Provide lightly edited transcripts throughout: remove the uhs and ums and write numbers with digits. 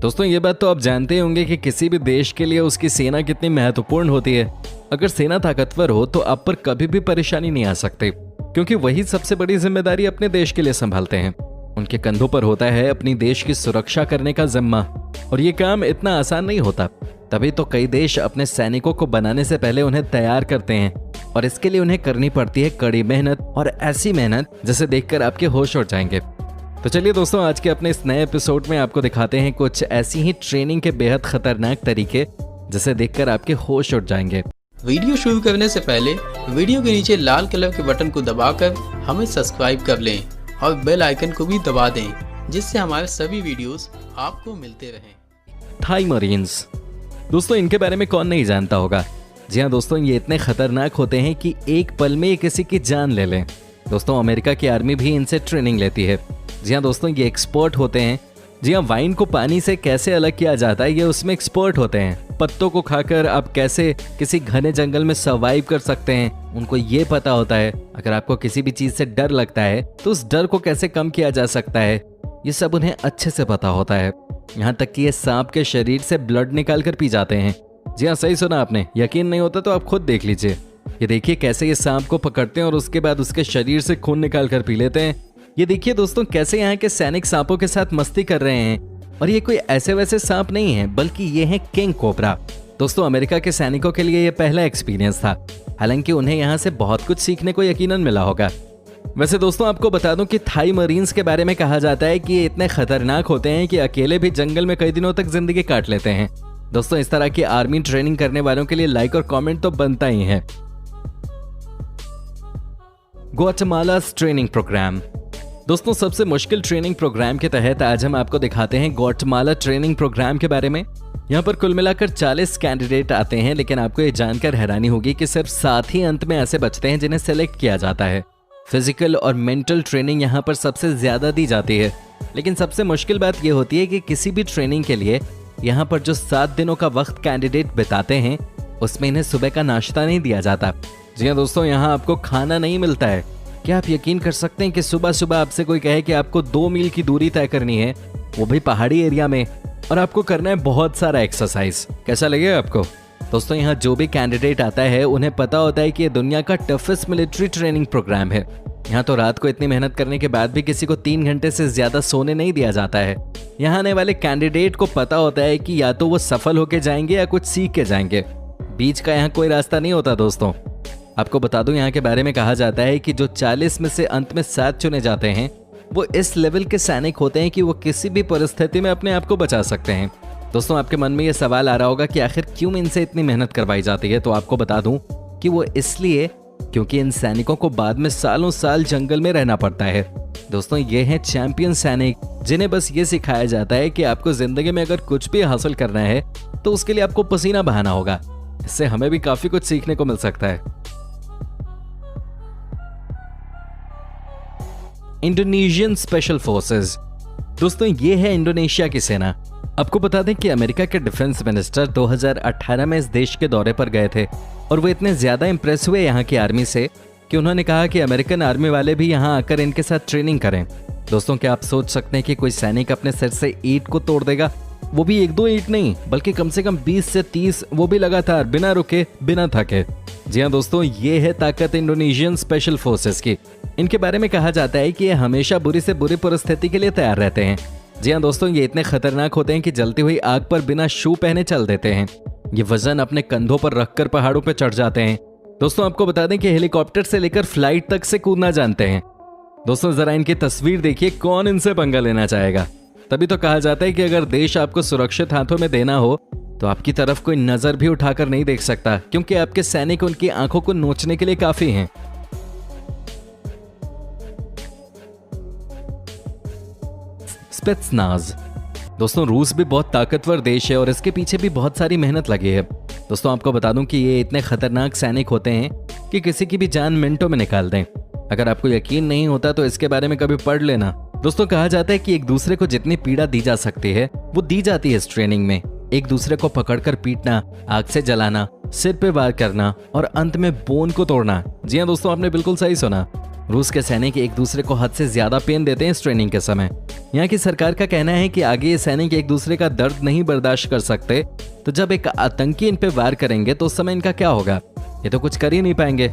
दोस्तों ये बात तो आप जानते होंगे कि किसी भी देश के लिए उसकी सेना कितनी महत्वपूर्ण होती है। अगर सेना ताकतवर हो तो आप पर कभी भी परेशानी नहीं आ सकती, क्योंकि वही सबसे बड़ी जिम्मेदारी अपने देश के लिए संभालते हैं। उनके कंधों पर होता है अपनी देश की सुरक्षा करने का जिम्मा, और ये काम इतना आसान नहीं होता। तभी तो कई देश अपने सैनिकों को बनाने से पहले उन्हें तैयार करते हैं, और इसके लिए उन्हें करनी पड़ती है कड़ी मेहनत, और ऐसी मेहनत जिसे देखकर आपके होश उड़ जाएंगे। तो चलिए दोस्तों, आज के अपने इस नए एपिसोड में आपको दिखाते हैं कुछ ऐसी ही ट्रेनिंग के बेहद खतरनाक तरीके जिसे देखकर आपके होश उड़ जाएंगे। वीडियो शुरू करने से पहले वीडियो के नीचे लाल कलर के बटन को दबाकर हमें सब्सक्राइब कर लें और बेल आइकन को भी दबा दें, जिससे हमारे सभी वीडियोस आपको मिलते रहें। थाई मरीन्स, दोस्तों इनके बारे में कौन नहीं जानता होगा। जी हाँ दोस्तों, ये इतने खतरनाक होते हैं कि एक पल में किसी की जान ले लें। दोस्तों अमेरिका की आर्मी भी इनसे ट्रेनिंग लेती है। जी हाँ दोस्तों, ये एक्सपर्ट होते हैं। जी हाँ, वाइन को पानी से कैसे अलग किया जाता है ये उसमें एक्सपर्ट होते हैं। पत्तों को खाकर आप कैसे किसी घने जंगल में सर्वाइव कर सकते हैं, उनको ये पता होता है। अगर आपको किसी भी चीज से डर लगता है तो उस डर को कैसे कम किया जा सकता है, ये सब उन्हें अच्छे से पता होता है। यहाँ तक कि ये सांप के शरीर से ब्लड निकाल कर पी जाते हैं। जी हाँ, सही सुना आपने। यकीन नहीं होता तो आप खुद देख लीजिए। ये देखिए कैसे ये सांप को पकड़ते हैं और उसके बाद उसके शरीर से खून निकाल कर पी लेते हैं। ये देखिए दोस्तों कैसे यहाँ के सैनिक सांपों के साथ मस्ती कर रहे हैं, और ये कोई ऐसे वैसे सांप नहीं है, बल्कि ये है किंग कोबरा। दोस्तों अमेरिका के सैनिकों के लिए ये पहला एक्सपीरियंस था, हालांकि उन्हें यहाँ से बहुत कुछ सीखने को यकीनन मिला होगा। वैसे दोस्तों आपको बता दूं कि थाई मरीन्स के बारे में कहा जाता है कि ये इतने खतरनाक होते हैं कि अकेले भी जंगल में कई दिनों तक जिंदगी काट लेते हैं। दोस्तों इस तरह की आर्मी ट्रेनिंग करने वालों के लिए लाइक और कॉमेंट तो बनता ही है। ग्वाटेमाला ट्रेनिंग प्रोग्राम, दोस्तों सबसे मुश्किल ट्रेनिंग प्रोग्राम के तहत आज हम आपको दिखाते हैं ग्वाटेमाला ट्रेनिंग प्रोग्राम के बारे में। यहाँ पर कुल मिलाकर 40 कैंडिडेट आते हैं, लेकिन आपको ये जानकर हैरानी होगी कि सिर्फ 7 ही अंत में ऐसे बचते हैं जिन्हें सेलेक्ट किया जाता है। फिजिकल और मेंटल ट्रेनिंग यहाँ पर सबसे ज्यादा दी जाती है, लेकिन सबसे मुश्किल बात यह होती है कि किसी भी ट्रेनिंग के लिए यहाँ पर जो 7 दिनों का वक्त कैंडिडेट बिताते हैं उसमें इन्हें सुबह का नाश्ता नहीं दिया जाता। जी हाँ दोस्तों, यहाँ आपको खाना नहीं मिलता है। क्या आप यकीन कर सकते हैं कि सुबह सुबह आपसे कोई कहे कि आपको 2 मील की दूरी तय करनी है, वो भी पहाड़ी एरिया में, और आपको करना है बहुत सारा एक्सरसाइज। कैसा लगेगा आपको? दोस्तों यहाँ जो भी कैंडिडेट आता है उन्हें पता होता है कि ये दुनिया का टफेस्ट मिलिट्री ट्रेनिंग प्रोग्राम है। यहाँ तो रात को इतनी मेहनत करने के बाद भी किसी को 3 घंटे से ज्यादा सोने नहीं दिया जाता है। यहाँ आने वाले कैंडिडेट को पता होता है कि या तो वो सफल होके जाएंगे या कुछ सीख के जाएंगे, बीच का यहाँ कोई रास्ता नहीं होता। दोस्तों आपको बता दूं यहाँ के बारे में कहा जाता है कि जो 40 में से अंत में 7 चुने जाते हैं वो इस लेवल के सैनिक होते हैं कि वो किसी भी परिस्थिति में अपने आप को बचा सकते हैं। दोस्तों आपके मन में ये सवाल आ रहा होगा कि आखिर क्यों इनसे इतनी मेहनत करवाई जाती है, तो आपको बता दूं कि वो इसलिए क्योंकि इन सैनिकों को बाद में सालों साल जंगल में रहना पड़ता है। दोस्तों ये हैं चैंपियन सैनिक, जिन्हें बस ये सिखाया जाता है कि आपको जिंदगी में अगर कुछ भी हासिल करना है तो उसके लिए आपको पसीना बहाना होगा। इससे हमें भी काफी कुछ सीखने को मिल सकता है। इंडोनेशियन स्पेशल फोर्सेस, दोस्तों ये है इंडोनेशिया की सेना। आपको बता दें कि अमेरिका के डिफेंस मिनिस्टर 2018 में इस देश के दौरे पर गए थे, और वो इतने ज्यादा इंप्रेस हुए यहाँ की आर्मी से कि उन्होंने कहा कि अमेरिकन आर्मी वाले भी यहाँ आकर इनके साथ ट्रेनिंग करें। दोस्तों क्या आप सोच सकते हैं कि कोई सैनिक अपने सिर से ईंट को तोड़ देगा? वो भी 1-2 ईंट नहीं, बल्कि कम से कम 20 से 30, वो भी लगातार, बिना रुके बिना थके। जी हाँ दोस्तों, ये है ताकत इंडोनेशियन स्पेशल फोर्सेस की। इनके बारे में कहा जाता है कि ये हमेशा बुरी से बुरी परिस्थिति के लिए तैयार रहते हैं। जी हाँ दोस्तों, ये इतने खतरनाक होते हैं कि जलती हुई आग पर बिना शू पहने चल देते हैं। ये वजन अपने कंधों पर रखकर पहाड़ों पर चढ़ जाते हैं। दोस्तों आपको बता दें कि हेलीकॉप्टर से लेकर फ्लाइट तक से कूदना जानते हैं। दोस्तों जरा इनकी तस्वीर देखिए, कौन इनसे पंगा लेना चाहेगा? तभी तो कहा जाता है कि अगर देश आपको सुरक्षित हाथों में देना हो तो आपकी तरफ कोई नजर भी उठाकर नहीं देख सकता, क्योंकि आपके सैनिक उनकी आंखों को नोचने के लिए काफी हैं। स्पेत्सनाज, दोस्तों रूस भी बहुत ताकतवर देश है और इसके पीछे भी बहुत सारी मेहनत लगी है। दोस्तों आपको बता दूं कि ये इतने खतरनाक सैनिक होते हैं कि किसी की भी जान मिनटों में निकाल दें। अगर आपको यकीन नहीं होता तो इसके बारे में कभी पढ़ लेना। दोस्तों कहा जाता है कि एक दूसरे को जितनी पीड़ा दी जा सकती है वो दी जाती है इस ट्रेनिंग में। एक दूसरे को पकड़कर पीटना, आग से जलाना, सिर पे वार करना और अंत में बोन को तोड़ना। जी हाँ दोस्तों, आपने बिल्कुल सही सुना। रूस के सैनिक एक दूसरे को हद से ज्यादा पेन देते हैं इस ट्रेनिंग के समय। यहाँ की सरकार का कहना है कि आगे ये सैनिक एक दूसरे का दर्द नहीं बर्दाश्त कर सकते, तो जब एक आतंकी इन पे वार करेंगे तो उस समय इनका क्या होगा, ये तो कुछ कर ही नहीं पाएंगे।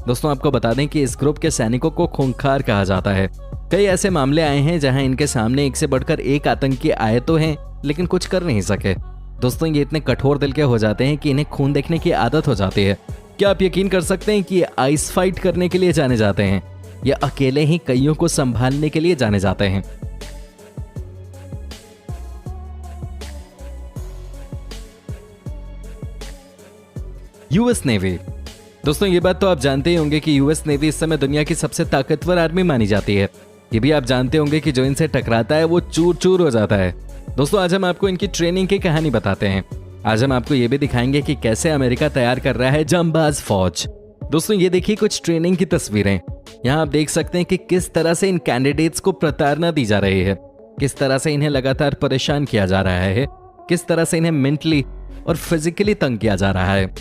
दोस्तों आपको बता दें कि इस ग्रुप के सैनिकों को खूंखार कहा जाता है। कई ऐसे मामले आए हैं जहां इनके सामने एक से बढ़कर एक आतंकी आए तो हैं, लेकिन कुछ कर नहीं सके। दोस्तों ये इतने कठोर दिल के हो जाते हैं कि इन्हें खून देखने की आदत हो जाती है। क्या आप यकीन कर सकते हैं कि ये आइस फाइट करने के लिए जाने जाते हैं या अकेले ही कईयों को संभालने के लिए जाने जाते हैं। US navy. दोस्तों ये बात तो आप जानते ही होंगे कि यूएस नेवी इस समय दुनिया की सबसे ताकतवर आर्मी मानी जाती है। ये भी आप जानते होंगे कि जो इनसे टकराता है वो चूर चूर हो जाता है। दोस्तों आज हम आपको इनकी ट्रेनिंग की कहानी बताते हैं। आज हम आपको ये भी दिखाएंगे कि कैसे अमेरिका तैयार कर रहा है जांबाज फौज। दोस्तों ये देखिए कुछ ट्रेनिंग की तस्वीरें। यहाँ आप देख सकते हैं कि किस तरह से इन कैंडिडेट्स को प्रताड़ना दी जा रही है, किस तरह से इन्हें लगातार परेशान किया जा रहा है, किस तरह से इन्हें मेंटली और फिजिकली तंग किया जा रहा है।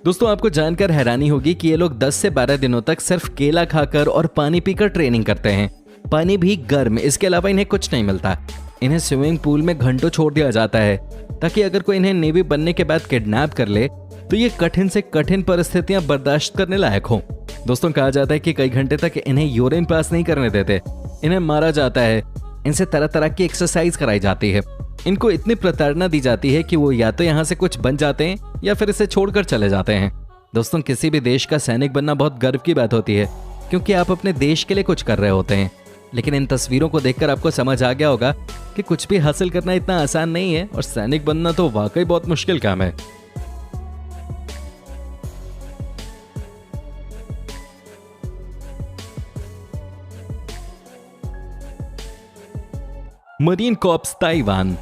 दोस्तों आपको जानकर हैरानी होगी कि ये लोग 10 से 12 दिनों तक सिर्फ केला खाकर और पानी पीकर ट्रेनिंग करते हैं, पानी भी गर्म। इसके अलावा इन्हें कुछ नहीं मिलता। इन्हें स्विमिंग पूल में घंटों छोड़ दिया जाता है ताकि अगर कोई इन्हें नेवी बनने के बाद किडनैप कर ले तो ये कठिन से कठिन परिस्थितियां बर्दाश्त करने लायक हो। दोस्तों कहा जाता है कि कई घंटे तक इन्हें यूरिन पास नहीं करने देते, इन्हें मारा जाता है, इनसे तरह तरह की एक्सरसाइज कराई जाती है। इनको इतनी प्रताड़ना दी जाती है कि वो या तो यहाँ से कुछ बन जाते हैं या फिर इसे छोड़कर चले जाते हैं। दोस्तों किसी भी देश का सैनिक बनना बहुत गर्व की बात होती है, क्योंकि आप अपने देश के लिए कुछ कर रहे होते हैं। लेकिन इन तस्वीरों को देखकर आपको समझ आ गया होगा कि कुछ भी हासिल करना इतना आसान नहीं है और सैनिक बनना तो वाकई बहुत मुश्किल काम है। Marine corps Taiwan.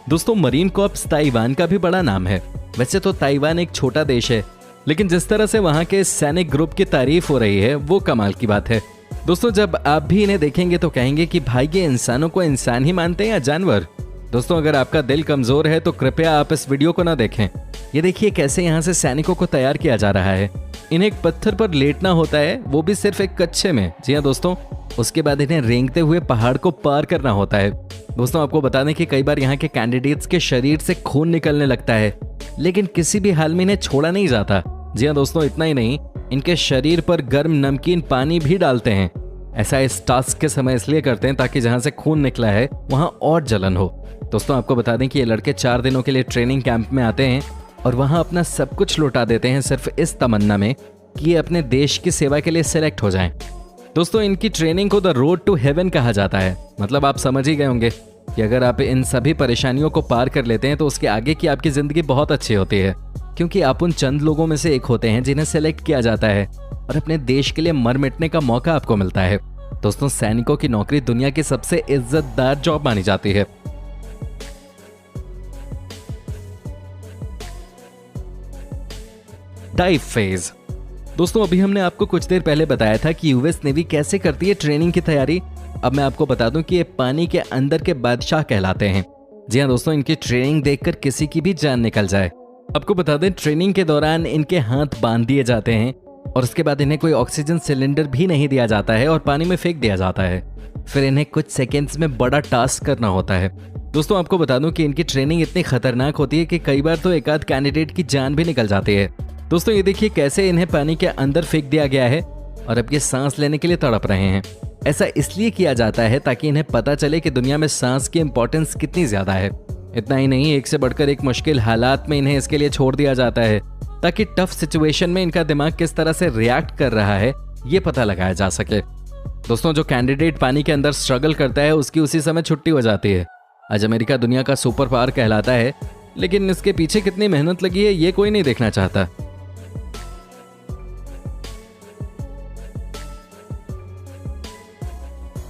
दोस्तों मरीन कॉर्प्स ताइवान का भी बड़ा नाम है। वैसे तो ताइवान एक छोटा देश है, लेकिन जिस तरह से वहां के सैनिक ग्रुप की तारीफ हो रही है वो कमाल की बात है। दोस्तों जब आप भी इन्हें देखेंगे तो कहेंगे कि भाई ये इंसानों को इंसान ही मानते हैं या जानवर। दोस्तों अगर आपका दिल कमजोर है तो कृपया आप इस वीडियो को ना देखें। ये देखिए कैसे यहाँ से सैनिकों को तैयार किया जा रहा है। इन्हें एक पत्थर पर लेटना होता है, वो भी सिर्फ एक कच्छे में। जी हाँ दोस्तों, उसके बाद इन्हें रेंगते हुए पहाड़ को पार करना होता है। दोस्तों आपको बता दें कि कई बार यहाँ के कैंडिडेट्स के शरीर से खून निकलने लगता है, लेकिन किसी भी हाल में इन्हें छोड़ा नहीं जाता। जी हाँ दोस्तों, इतना ही नहीं, इनके शरीर पर गर्म नमकीन पानी भी डालते हैं। ऐसा इस टास्क के समय इसलिए करते हैं ताकि जहां से खून निकला है वहां और जलन हो। दोस्तों आपको बता दें कि ये लड़के 4 दिनों के लिए ट्रेनिंग कैंप में आते हैं और वहां अपना सब कुछ लौटा देते हैं सिर्फ इस तमन्ना में कि ये अपने देश की सेवा के लिए सिलेक्ट हो जाएं। दोस्तों इनकी ट्रेनिंग को द रोड टू हेवन कहा जाता है। मतलब आप समझ ही गए होंगे कि अगर आप इन सभी परेशानियों को पार कर लेते हैं तो उसके आगे की आपकी जिंदगी बहुत अच्छी होती है, क्योंकि आप उन चंद लोगों में से एक होते हैं जिन्हें सेलेक्ट किया जाता है और अपने देश के लिए मर मिटने का मौका आपको मिलता है। दोस्तों सैनिकों की नौकरी दुनिया की सबसे इज्जतदार जॉब मानी जाती है। Dive phase. दोस्तों अभी हमने आपको कुछ देर पहले बताया था कि यूएस नेवी कैसे करती है ट्रेनिंग की तैयारी। अब मैं आपको बता दूं कि ये पानी के अंदर के बादशाह कहलाते हैं। जी हाँ दोस्तों, इनकी ट्रेनिंग देखकर किसी की भी जान निकल जाए। आपको बता दें ट्रेनिंग के दौरान इनके हाथ बांध दिए जाते हैं और उसके बाद इन्हें कोई ऑक्सीजन सिलेंडर भी नहीं दिया जाता है और पानी में फेंक दिया जाता है। फिर इन्हें कुछ सेकेंड्स में बड़ा टास्क करना होता है। दोस्तों आपको बता दूं कि इनकी ट्रेनिंग इतनी खतरनाक होती है कि कई बार तो एक आध कैंडिडेट की जान भी निकल जाती है। दोस्तों ये देखिए कैसे इन्हें पानी के अंदर फेंक दिया गया है और अब ये सांस लेने के लिए तड़प रहे हैं। ऐसा इसलिए किया जाता है ताकि इन्हें पता चले कि दुनिया में सांस की इंपॉर्टेंस कितनी ज्यादा है। इतना ही नहीं, एक से बढ़कर एक मुश्किल हालात में इन्हें इसके लिए छोड़ दिया जाता है ताकि टफ सिचुएशन में इनका दिमाग किस तरह से रिएक्ट कर रहा है ये पता लगाया जा सके। दोस्तों जो कैंडिडेट पानी के अंदर स्ट्रगल करता है उसकी उसी समय छुट्टी हो जाती है। आज अमेरिका दुनिया का सुपर पावर कहलाता है, लेकिन इसके पीछे कितनी मेहनत लगी है ये कोई नहीं देखना चाहता।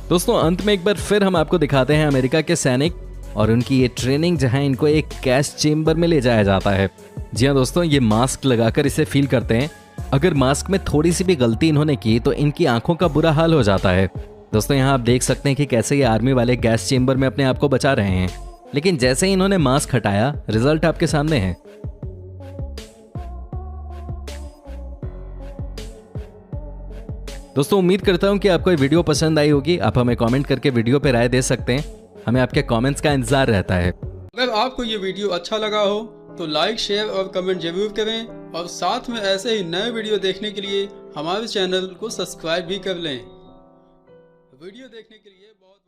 दोस्तों अंत में एक बार फिर हम आपको दिखाते हैं अमेरिका के सैनिक और उनकी ये ट्रेनिंग, जहां इनको एक गैस चेंबर में ले जाया जाता है। जी हाँ दोस्तों, ये मास्क लगाकर इसे फील करते हैं। अगर मास्क में थोड़ी सी भी गलती इन्होंने की तो इनकी आंखों का बुरा हाल हो जाता है। दोस्तों यहाँ आप देख सकते हैं कि कैसे ये आर्मी वाले गैस चेंबर में अपने आप को बचा रहे हैं, लेकिन जैसे ही इन्होंने मास्क हटाया रिजल्ट आपके सामने है। दोस्तों उम्मीद करता हूँ कि आपको ये वीडियो पसंद आई होगी। आप हमें कमेंट करके वीडियो पे राय दे सकते हैं, हमें आपके कमेंट्स का इंतजार रहता है। अगर आपको ये वीडियो अच्छा लगा हो तो लाइक, शेयर और कमेंट जरूर करें और साथ में ऐसे ही नए वीडियो देखने के लिए हमारे चैनल को सब्सक्राइब भी कर लें। वीडियो देखने के लिए बहुत